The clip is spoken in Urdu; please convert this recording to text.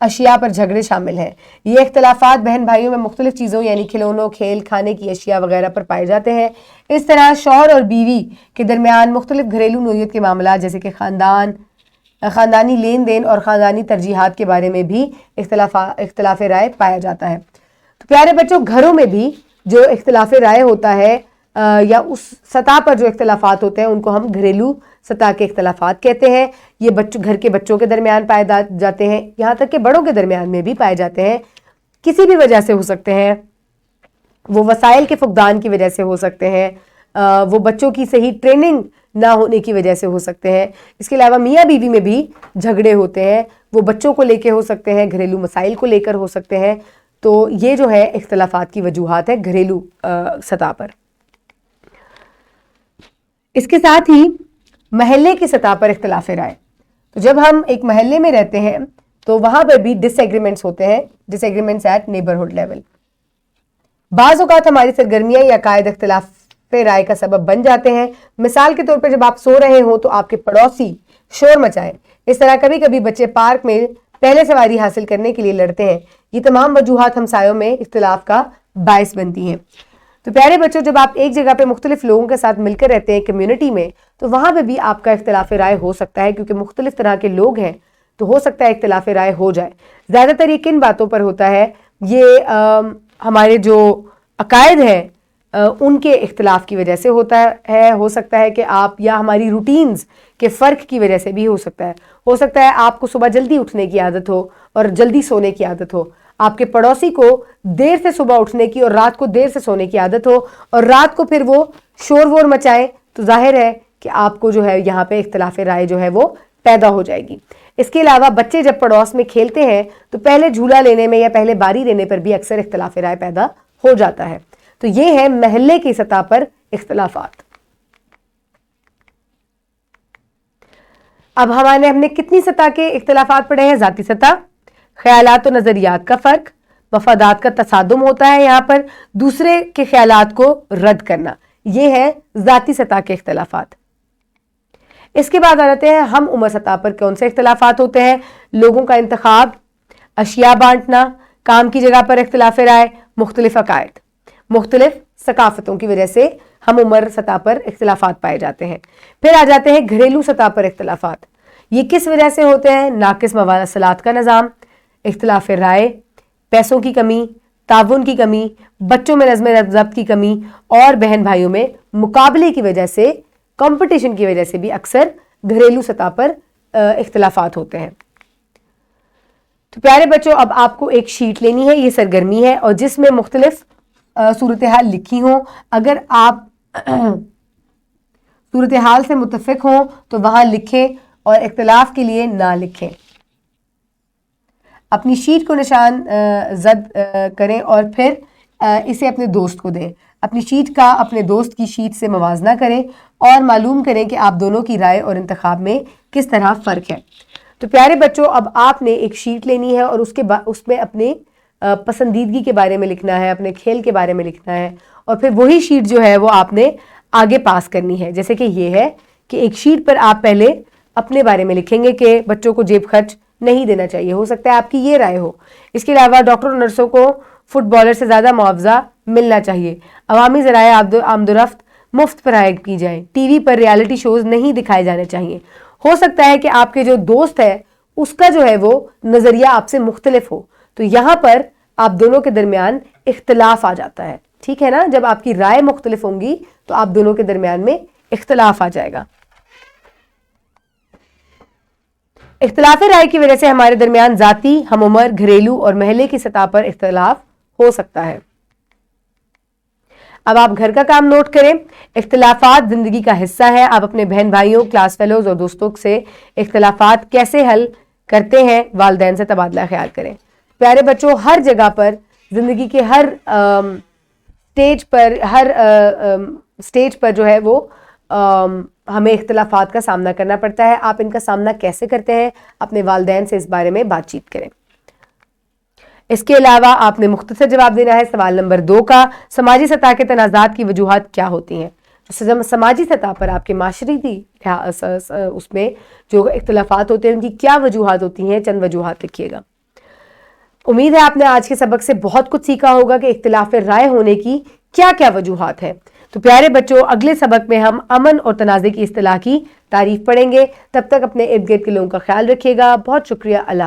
اشیاء پر جھگڑے شامل ہیں۔ یہ اختلافات بہن بھائیوں میں مختلف چیزوں یعنی کھلونوں، کھیل، کھانے کی اشیاء وغیرہ پر پائے جاتے ہیں۔ اس طرح شوہر اور بیوی کے درمیان مختلف گھریلو نوعیت کے معاملات جیسے کہ خاندانی لین دین اور خاندانی ترجیحات کے بارے میں بھی اختلاف رائے پایا جاتا ہے۔ تو پیارے بچوں، گھروں میں بھی جو اختلاف رائے ہوتا ہے یا اس سطح پر جو اختلافات ہوتے ہیں ان کو ہم گھریلو سطح کے اختلافات کہتے ہیں۔ یہ گھر کے بچوں کے درمیان پائے جاتے ہیں، یہاں تک کہ بڑوں کے درمیان میں بھی پائے جاتے ہیں۔ کسی بھی وجہ سے ہو سکتے ہیں، وہ وسائل کے فقدان کی وجہ سے ہو سکتے ہیں، وہ بچوں کی صحیح ٹریننگ نہ ہونے کی وجہ سے ہو سکتے ہیں۔ اس کے علاوہ میاں بیوی میں بھی جھگڑے ہوتے ہیں، وہ بچوں کو لے کے ہو سکتے ہیں، گھریلو مسائل کو لے کر ہو سکتے ہیں۔ تو یہ جو ہے اختلافات کی وجوہات ہے گھریلو سطح پر۔ اس کے ساتھ ہی محلے کی سطح پر اختلاف رائے۔ تو جب ہم ایک محلے میں رہتے ہیں تو وہاں پر بھی ڈس ایگریمنٹس ہوتے ہیں، ڈس ایگریمنٹس ایٹ نیبرہڈ لیول۔ بعض اوقات ہماری سرگرمیاں یا قائد اختلاف رائے کا سبب بن جاتے ہیں۔ مثال کے طور پر جب آپ سو رہے ہوں تو آپ کے پڑوسی شور مچائیں۔ اس طرح کبھی کبھی بچے پارک میں پہلے سواری حاصل کرنے کے لیے لڑتے ہیں۔ یہ تمام وجوہات ہمسایوں میں اختلاف کا باعث بنتی ہیں۔ تو پیارے بچوں، جب آپ ایک جگہ پہ مختلف لوگوں کے ساتھ مل کر رہتے ہیں کمیونٹی میں، تو وہاں پہ بھی آپ کا اختلاف رائے ہو سکتا ہے، کیونکہ مختلف طرح کے لوگ ہیں تو ہو سکتا ہے اختلاف رائے ہو جائے۔ زیادہ تر یہ کن باتوں پر ہوتا ہے؟ یہ ہمارے جو عقائد ہیں ان کے اختلاف کی وجہ سے ہوتا ہے۔ ہو سکتا ہے کہ آپ یا ہماری روٹینز کے فرق کی وجہ سے بھی ہو سکتا ہے۔ ہو سکتا ہے آپ کو صبح جلدی اٹھنے کی عادت ہو اور جلدی سونے کی عادت ہو، آپ کے پڑوسی کو دیر سے صبح اٹھنے کی اور رات کو دیر سے سونے کی عادت ہو، اور رات کو پھر وہ شور وور مچائیں، تو ظاہر ہے کہ آپ کو جو ہے یہاں پہ اختلاف رائے جو ہے وہ پیدا ہو جائے گی۔ اس کے علاوہ بچے جب پڑوس میں کھیلتے ہیں تو پہلے جھولا لینے میں یا پہلے باری لینے پر بھی اکثر اختلاف رائے پیدا ہو جاتا ہے۔ تو یہ ہے محلے کی سطح پر اختلافات۔ اب ہم نے کتنی سطح کے اختلافات پڑھے ہیں؟ ذاتی سطح، خیالات و نظریات کا فرق، مفادات کا تصادم ہوتا ہے یہاں پر، دوسرے کے خیالات کو رد کرنا، یہ ہے ذاتی سطح کے اختلافات۔ اس کے بعد آ جاتے ہیں ہم عمر سطح پر کون سے اختلافات ہوتے ہیں؟ لوگوں کا انتخاب، اشیاء بانٹنا، کام کی جگہ پر اختلاف رائے، مختلف عقائد۔ مختلف ثقافتوں کی وجہ سے ہم عمر سطح پر اختلافات پائے جاتے ہیں۔ پھر آ جاتے ہیں گھریلو سطح پر اختلافات۔ یہ کس وجہ سے ہوتے ہیں؟ ناقص مواصلات کا نظام، اختلاف رائے، پیسوں کی کمی، تعاون کی کمی، بچوں میں نظم و ضبط کی کمی، اور بہن بھائیوں میں مقابلے کی وجہ سے، کمپٹیشن کی وجہ سے بھی اکثر گھریلو سطح پر اختلافات ہوتے ہیں۔ تو پیارے بچوں، اب آپ کو ایک شیٹ لینی ہے، یہ سرگرمی ہے، اور جس میں مختلف صورتحال لکھی ہوں۔ اگر آپ صورتحال سے متفق ہوں تو وہاں لکھیں اور اختلاف کے لیے نہ لکھیں۔ اپنی شیٹ کو نشان زد کریں اور پھر اسے اپنے دوست کو دیں۔ اپنی شیٹ کا اپنے دوست کی شیٹ سے موازنہ کریں اور معلوم کریں کہ آپ دونوں کی رائے اور انتخاب میں کس طرح فرق ہے۔ تو پیارے بچوں، اب آپ نے ایک شیٹ لینی ہے اور اس میں اپنے پسندیدگی کے بارے میں لکھنا ہے، اپنے کھیل کے بارے میں لکھنا ہے، اور پھر وہی شیٹ جو ہے وہ آپ نے آگے پاس کرنی ہے۔ جیسے کہ یہ ہے کہ ایک شیٹ پر آپ پہلے اپنے بارے میں لکھیں گے کہ بچوں کو جیب خرچ نہیں دینا چاہیے، ہو سکتا ہے آپ کی یہ رائے ہو۔ اس کے علاوہ ڈاکٹر اور نرسوں کو فٹ بالر سے زیادہ معاوضہ ملنا چاہیے، عوامی ذرائع آمد و رفت مفت فراہم کی جائیں، ٹی وی پر ریالٹی شوز نہیں دکھائے جانے چاہیے۔ ہو سکتا ہے کہ آپ کے جو دوست ہے اس کا جو ہے وہ نظریہ آپ سے مختلف ہو، تو یہاں پر آپ دونوں کے درمیان اختلاف آ جاتا ہے، ٹھیک ہے نا؟ جب آپ کی رائے مختلف ہوں گی تو آپ دونوں کے درمیان میں اختلاف آ جائے گا۔ اختلاف رائے کی وجہ سے ہمارے درمیان ذاتی، ہم عمر، گھریلو اور محلے کی سطح پر اختلاف ہو سکتا ہے۔ اب آپ گھر کا کام نوٹ کریں۔ اختلافات زندگی کا حصہ ہے۔ آپ اپنے بہن بھائیوں، کلاس فیلوز اور دوستوں سے اختلافات کیسے حل کرتے ہیں، والدین سے تبادلہ خیال کریں۔ پیارے بچوں، ہر جگہ پر، زندگی کے ہر سٹیج پر جو ہے وہ ہمیں اختلافات کا سامنا کرنا پڑتا ہے۔ آپ ان کا سامنا کیسے کرتے ہیں، اپنے والدین سے اس بارے میں بات چیت کریں۔ اس کے علاوہ آپ نے مختصر جواب دینا ہے سوال نمبر 2 کا، سماجی سطح کے تنازعات کی وجوہات کیا ہوتی ہیں؟ سماجی سطح پر آپ کے معاشرتی اس میں جو اختلافات ہوتے ہیں ان کی کیا وجوہات ہوتی ہیں، چند وجوہات لکھیے گا۔ امید ہے آپ نے آج کے سبق سے بہت کچھ سیکھا ہوگا کہ اختلاف رائے ہونے کی کیا کیا وجوہات ہیں. تو پیارے بچوں، اگلے سبق میں ہم امن اور تنازع کی اصطلاح کی تعریف پڑھیں گے. تب تک اپنے ارد گرد کے لوگوں کا خیال رکھیے گا. بہت شکریہ. اللہ